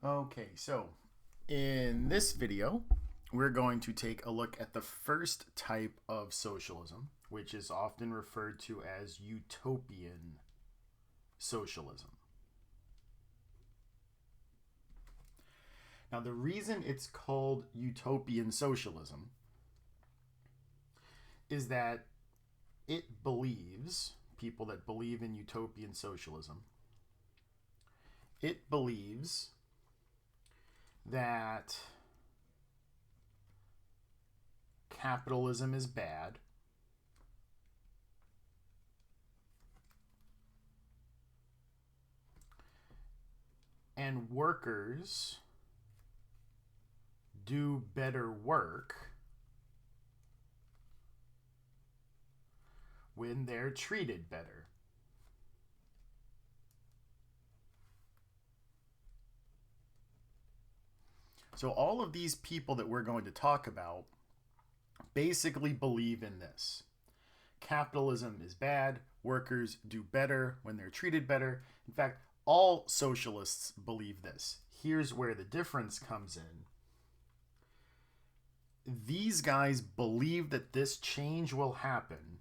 Okay, so in this video, we're going to take a look at the first type of socialism, which is often referred to as utopian socialism. Now, the reason it's called utopian socialism is that it believes, people that believe in utopian socialism, it believes that capitalism is bad and workers do better work when they're treated better. So all of these people that we're going to talk about basically believe in this. Capitalism is bad, workers do better when they're treated better. In fact, all socialists believe this. Here's where the difference comes in. These guys believe that this change will happen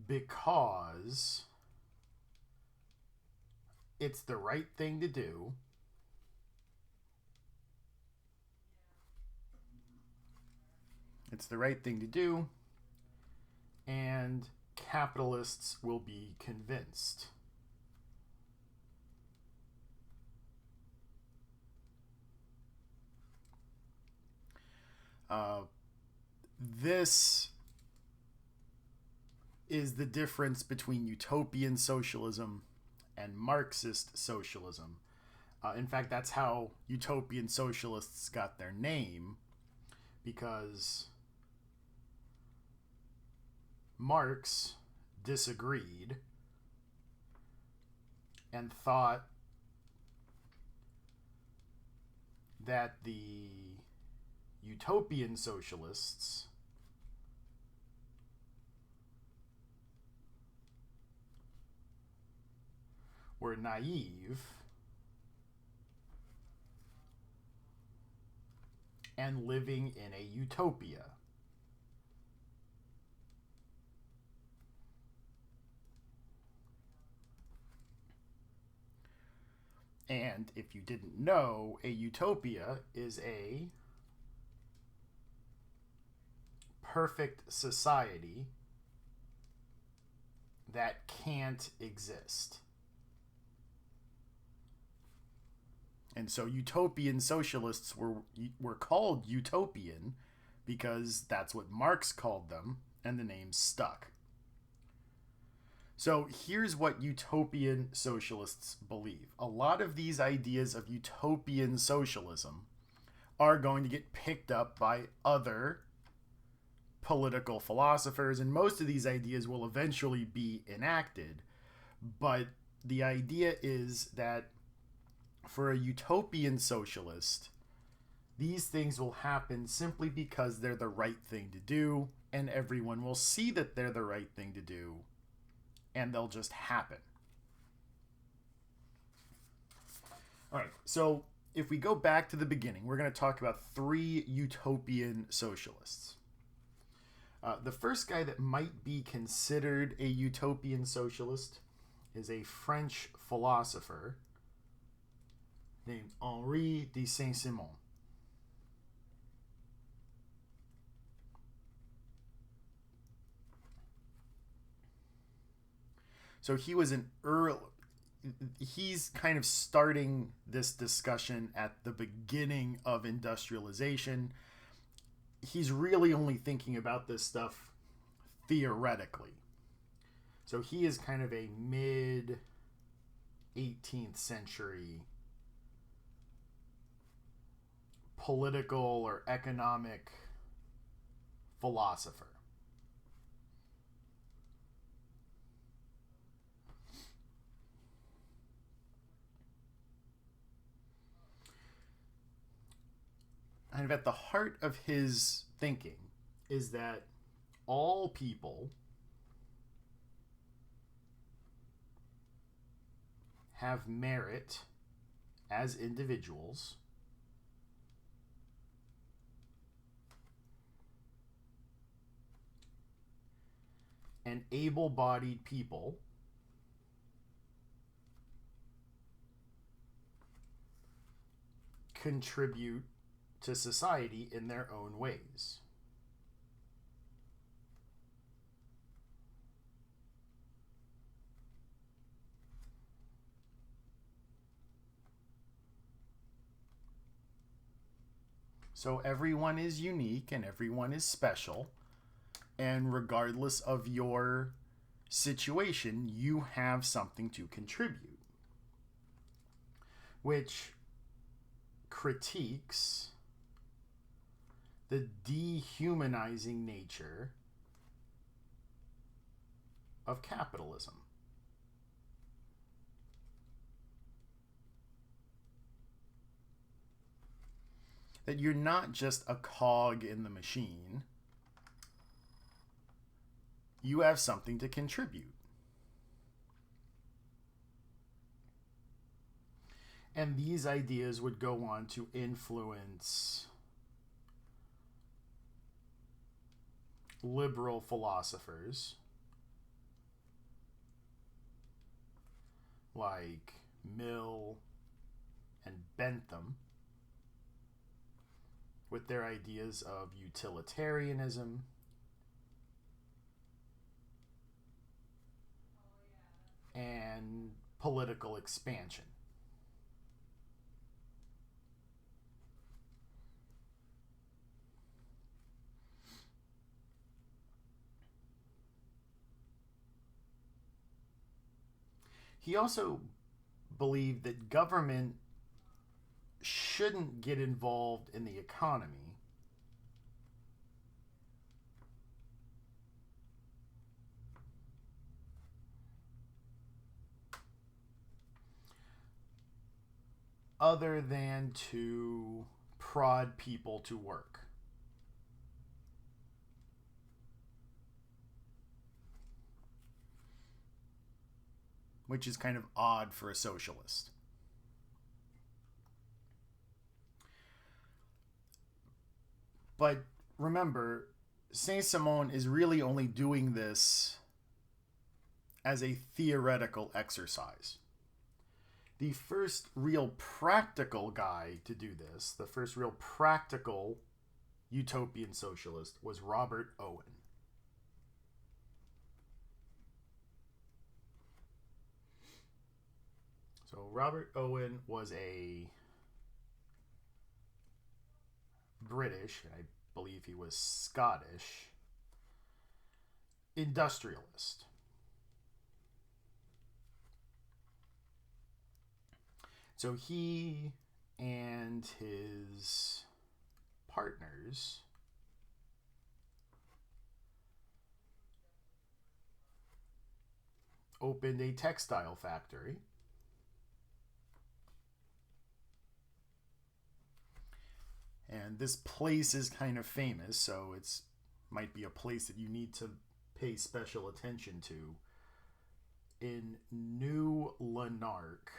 because it's the right thing to do. It's the right thing to do, and capitalists will be convinced. This is the difference between utopian socialism and Marxist socialism. In fact, that's how utopian socialists got their name, because Marx disagreed and thought that the utopian socialists were naive and living in a utopia. And if you didn't know, a utopia is a perfect society that can't exist. And so utopian socialists were called utopian because that's what Marx called them, and the name stuck. So here's what utopian socialists believe. A lot of these ideas of utopian socialism are going to get picked up by other political philosophers, and most of these ideas will eventually be enacted. But the idea is that for a utopian socialist, these things will happen simply because they're the right thing to do, and everyone will see that they're the right thing to do, and they'll just happen. All right, so if we go back to the beginning, we're going to talk about three utopian socialists. The first guy that might be considered a utopian socialist is a French philosopher named Henri de Saint-Simon. So he's kind of starting this discussion at the beginning of industrialization. He's really only thinking about this stuff theoretically. So he is kind of a mid 18th century political or economic philosopher. And at the heart of his thinking is that all people have merit as individuals, and able-bodied people contribute to society in their own ways. So everyone is unique and everyone is special, and regardless of your situation, you have something to contribute, which critiques the dehumanizing nature of capitalism. That you're not just a cog in the machine. You have something to contribute. And these ideas would go on to influence liberal philosophers like Mill and Bentham, with their ideas of utilitarianism, and political expansion. He also believed that government shouldn't get involved in the economy, other than to prod people to work. Which is kind of odd for a socialist. But remember, Saint-Simon is really only doing this as a theoretical exercise. The first real practical guy to do this, the first real practical utopian socialist, was Robert Owen. So Robert Owen was a British, and I believe he was Scottish, industrialist. So he and his partners opened a textile factory. And this place is kind of famous, so it's might be a place that you need to pay special attention to. In New Lanark,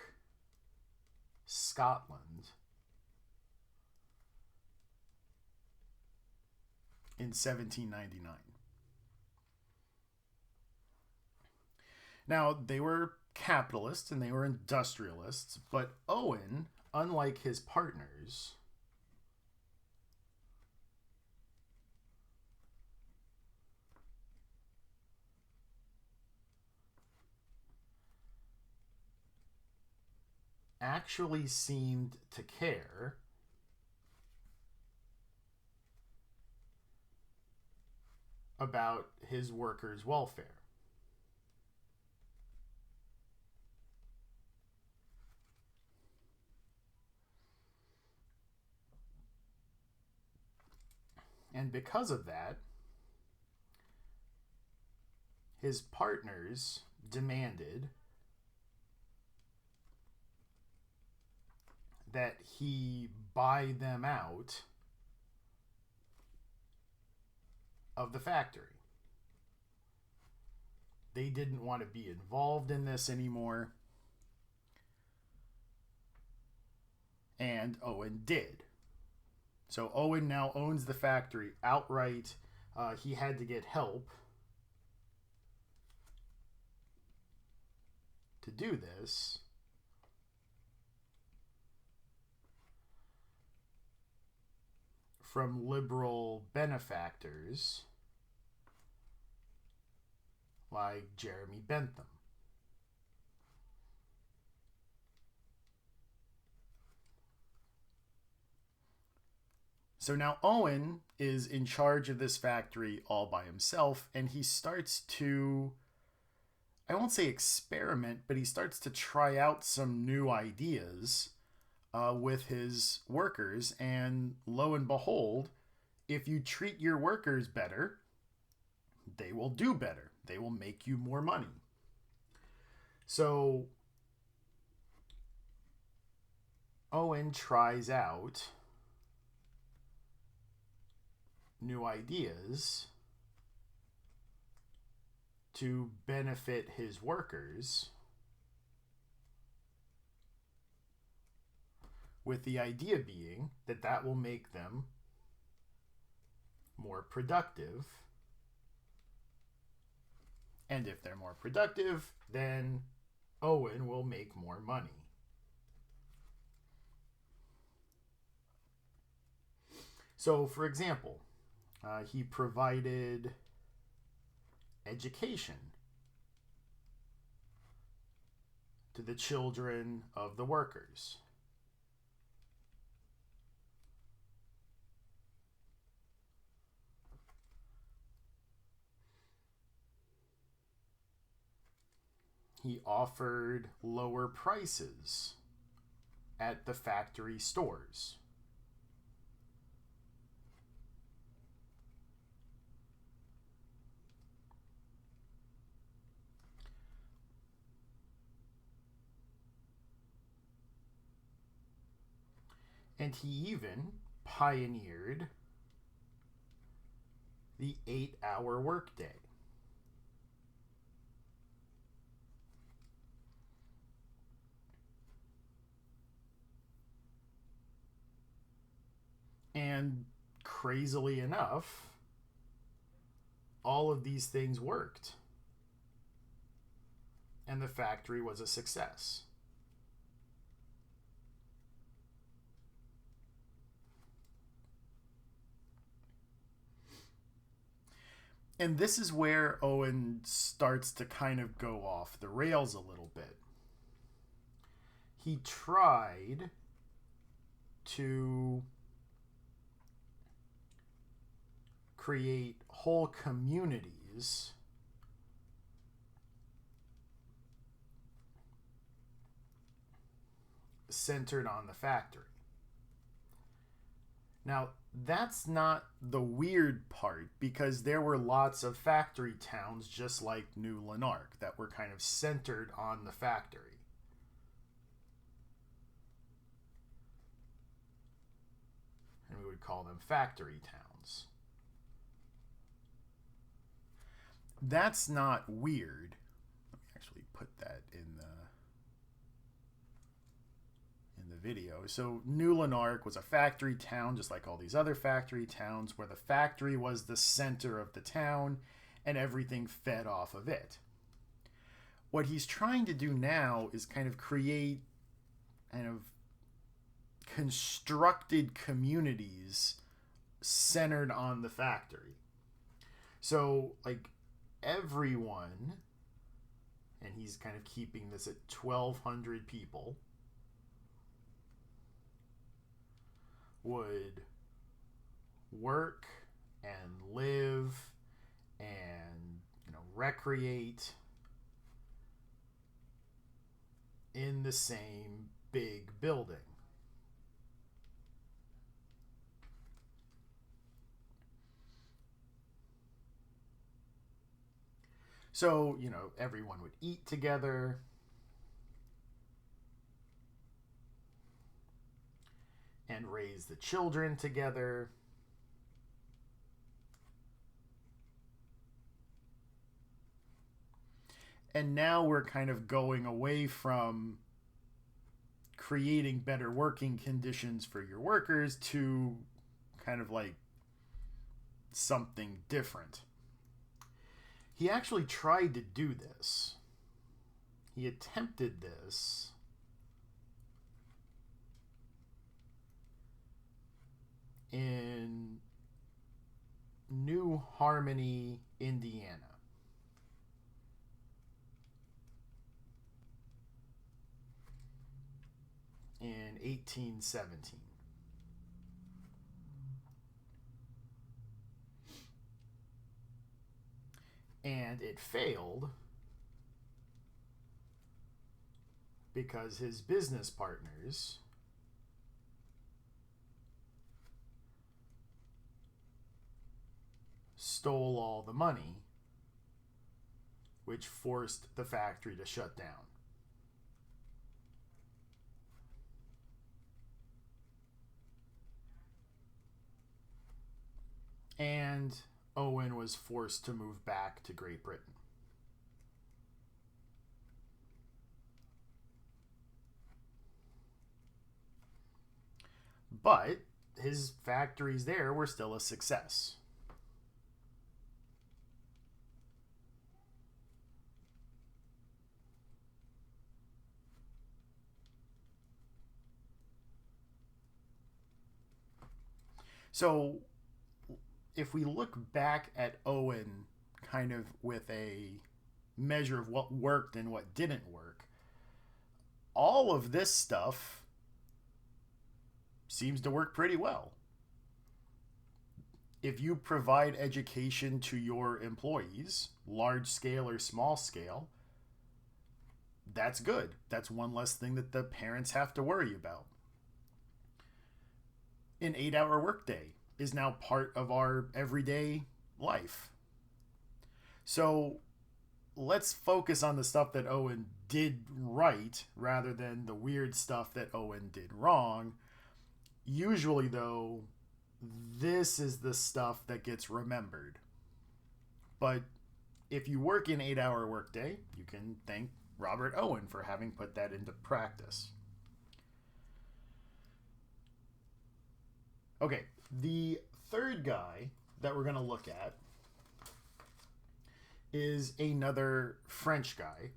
Scotland, in 1799. Now, they were capitalists and they were industrialists, but Owen, unlike his partners, actually seemed to care about his workers' welfare. And because of that, his partners demanded that he buy them out of the factory. They didn't want to be involved in this anymore. And Owen did. So Owen now owns the factory outright. He had to get help to do this. From liberal benefactors like Jeremy Bentham. So now Owen is in charge of this factory all by himself, and he starts to, I won't say experiment, but he starts to try out some new ideas with his workers. And lo and behold, if you treat your workers better, they will do better. They will make you more money. So Owen tries out new ideas to benefit his workers, with the idea being that that will make them more productive. And if they're more productive, then Owen will make more money. So, for example, he provided education to the children of the workers. He offered lower prices at the factory stores. And he even pioneered the 8-hour workday. And crazily enough, all of these things worked. And the factory was a success. And this is where Owen starts to kind of go off the rails a little bit. He tried to create whole communities centered on the factory. Now, that's not the weird part, because there were lots of factory towns just like New Lanark that were kind of centered on the factory. And we would call them factory towns. That's not weird. Let me actually put that in the video. So New Lanark was a factory town, just like all these other factory towns, where the factory was the center of the town and everything fed off of it. What he's trying to do now is kind of create kind of constructed communities centered on the factory. So like everyone, and he's kind of keeping this at 1,200 people, would work and live and, recreate in the same big building. So, everyone would eat together. And raise the children together. And now we're kind of going away from creating better working conditions for your workers to kind of like something different. He actually tried to do this. He attempted this in New Harmony, Indiana. In 1817. And it failed because his business partners stole all the money, which forced the factory to shut down. And Owen was forced to move back to Great Britain. But his factories there were still a success. So if we look back at Owen kind of with a measure of what worked and what didn't work, all of this stuff seems to work pretty well. If you provide education to your employees, large scale or small scale, that's good. That's one less thing that the parents have to worry about. An 8-hour workday is now part of our everyday life. So let's focus on the stuff that Owen did right rather than the weird stuff that Owen did wrong. Usually, though, this is the stuff that gets remembered. But if you work an 8-hour workday, you can thank Robert Owen for having put that into practice. Okay, the third guy that we're going to look at is another French guy.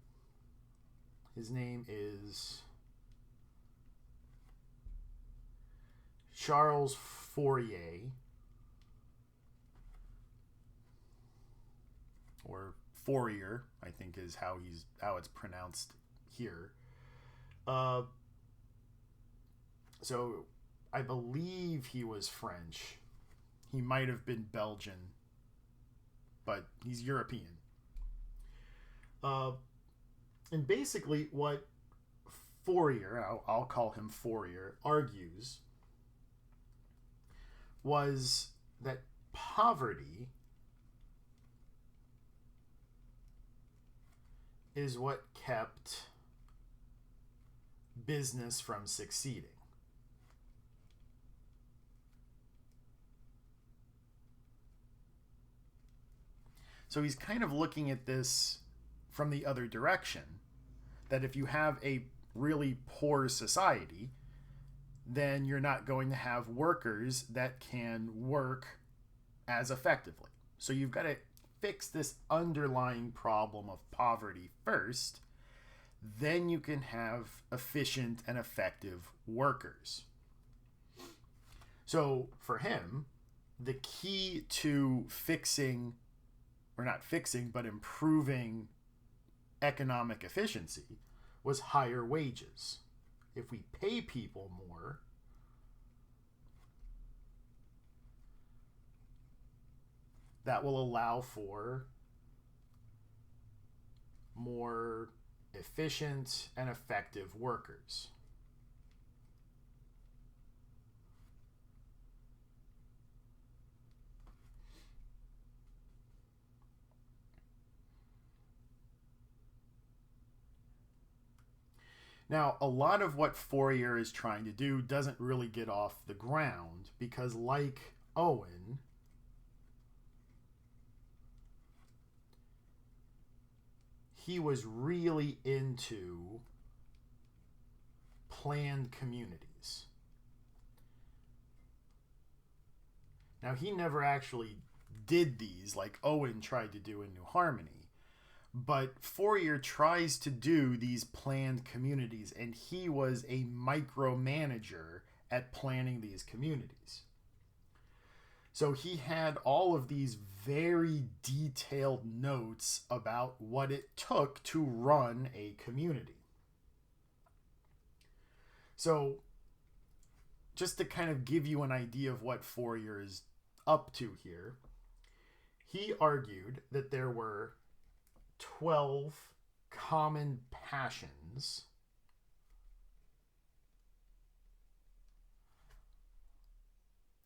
His name is Charles Fourier, or Fourier, I think is how it's pronounced here. So I believe he was French. He might have been Belgian, but he's European. And basically what Fourier, I'll call him Fourier, argues was that poverty is what kept business from succeeding. So he's kind of looking at this from the other direction, that if you have a really poor society, then you're not going to have workers that can work as effectively. So you've got to fix this underlying problem of poverty first, then you can have efficient and effective workers. So for him, the key to improving economic efficiency was higher wages. If we pay people more, that will allow for more efficient and effective workers. Now, a lot of what Fourier is trying to do doesn't really get off the ground because, like Owen, he was really into planned communities. Now, he never actually did these like Owen tried to do in New Harmony, but Fourier tries to do these planned communities, and he was a micromanager at planning these communities. So he had all of these very detailed notes about what it took to run a community. So just to kind of give you an idea of what Fourier is up to here, he argued that there were 12 common passions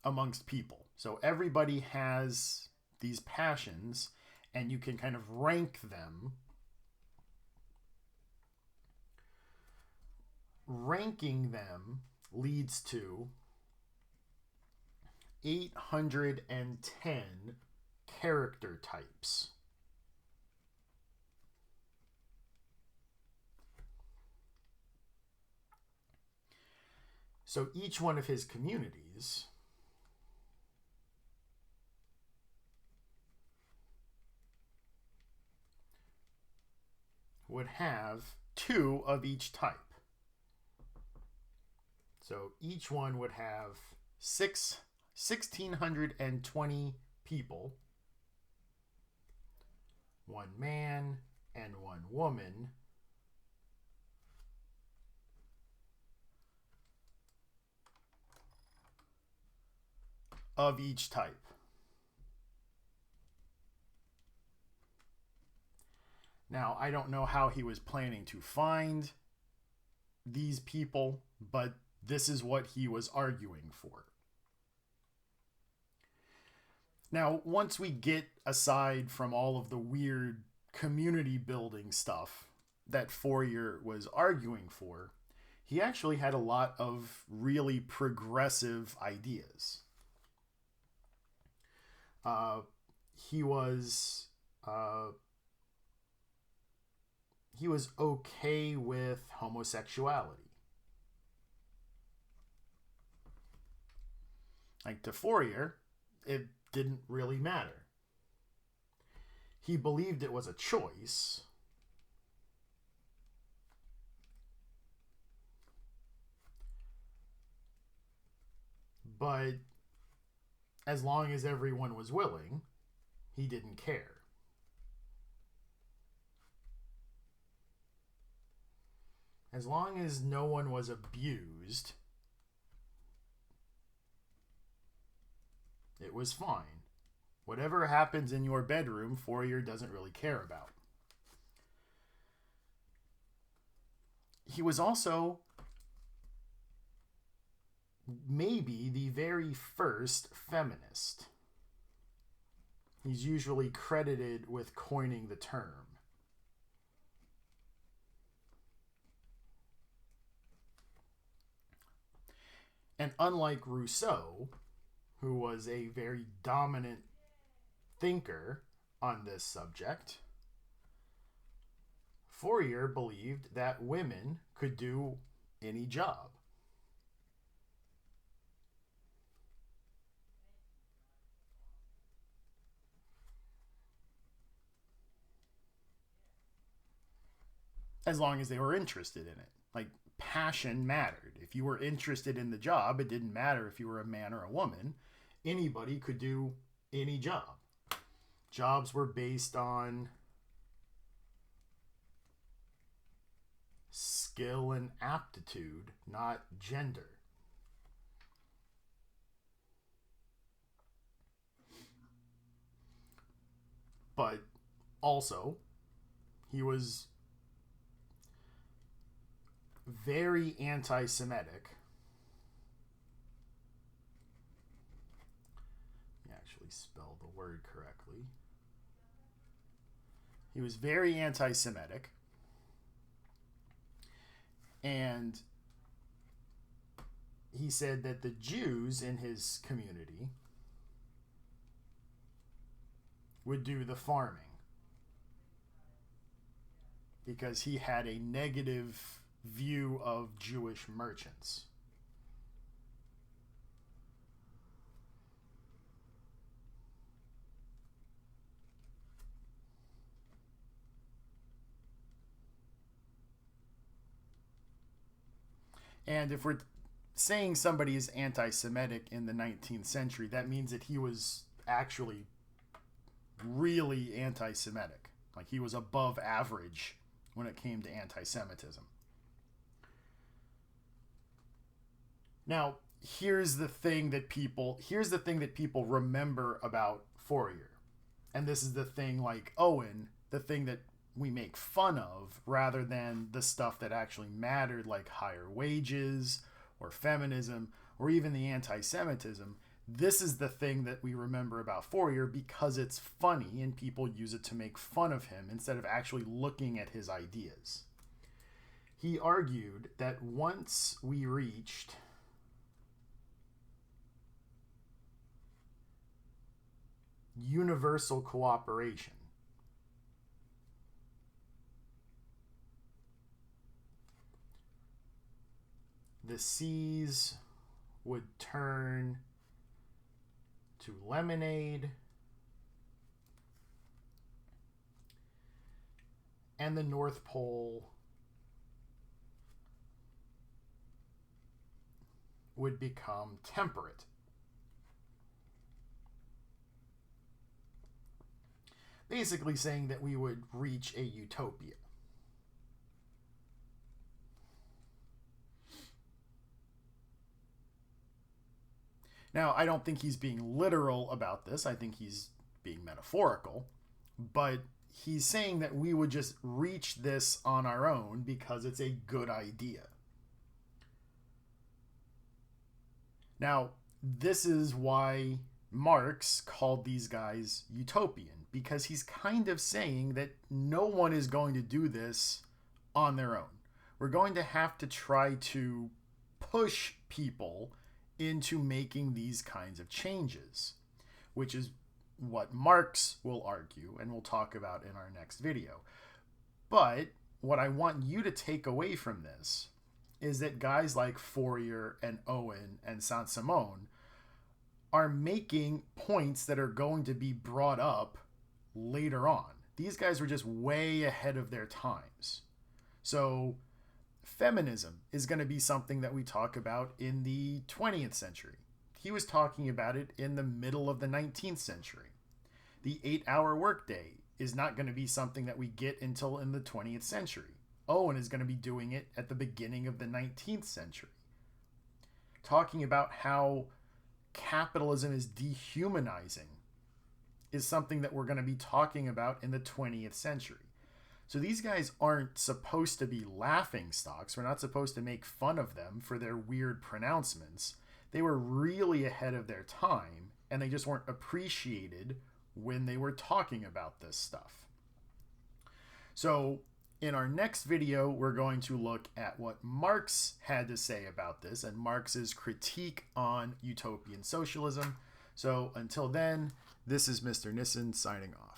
amongst people. So everybody has these passions, and you can kind of rank them. Ranking them leads to 810 character types. So each one of his communities would have 2 of each type. So each one would have 1,620 people, 1 man and 1 woman, of each type. Now, I don't know how he was planning to find these people, but this is what he was arguing for. Now, once we get aside from all of the weird community building stuff that Fourier was arguing for, he actually had a lot of really progressive ideas. He was okay with homosexuality. Like to Fourier, it didn't really matter. He believed it was a choice, but as long as everyone was willing, he didn't care. As long as no one was abused, it was fine. Whatever happens in your bedroom, Fourier doesn't really care about. He was also maybe the very first feminist. He's usually credited with coining the term. And unlike Rousseau, who was a very dominant thinker on this subject, Fourier believed that women could do any job. As long as they were interested in it. Like, passion mattered. If you were interested in the job, it didn't matter if you were a man or a woman. Anybody could do any job. Jobs were based on skill and aptitude, not gender. But also, he was very anti-Semitic. Let me actually spell the word correctly. He was very anti-Semitic. And he said that the Jews in his community would do the farming. because he had a negative view of Jewish merchants. And if we're saying somebody is anti-Semitic in the 19th century, that means that he was actually really anti-Semitic. Like, he was above average when it came to anti-Semitism. Now, here's the thing that people remember about Fourier. And this is the thing, like Owen, the thing that we make fun of rather than the stuff that actually mattered, like higher wages or feminism or even the anti-Semitism. This is the thing that we remember about Fourier because it's funny and people use it to make fun of him instead of actually looking at his ideas. He argued that once we reached universal cooperation, the seas would turn to lemonade, and the North Pole would become temperate. Basically saying that we would reach a utopia. Now, I don't think he's being literal about this. I think he's being metaphorical. But he's saying that we would just reach this on our own because it's a good idea. Now, this is why Marx called these guys utopian, because he's kind of saying that no one is going to do this on their own. We're going to have to try to push people into making these kinds of changes, which is what Marx will argue and we'll talk about in our next video. But what I want you to take away from this is that guys like Fourier and Owen and Saint-Simon are making points that are going to be brought up later on. These guys were just way ahead of their times. So feminism is going to be something that we talk about in the 20th century. He was talking about it in the middle of the 19th century. The 8-hour workday is not going to be something that we get until in the 20th century. Owen is going to be doing it at the beginning of the 19th century. Talking about how capitalism is dehumanizing is something that we're going to be talking about in the 20th century. So these guys aren't supposed to be laughing stocks. We're not supposed to make fun of them for their weird pronouncements. They were really ahead of their time, and they just weren't appreciated when they were talking about this stuff. So in our next video, we're going to look at what Marx had to say about this and Marx's critique on utopian socialism. So until then, this is Mr. Nissen signing off.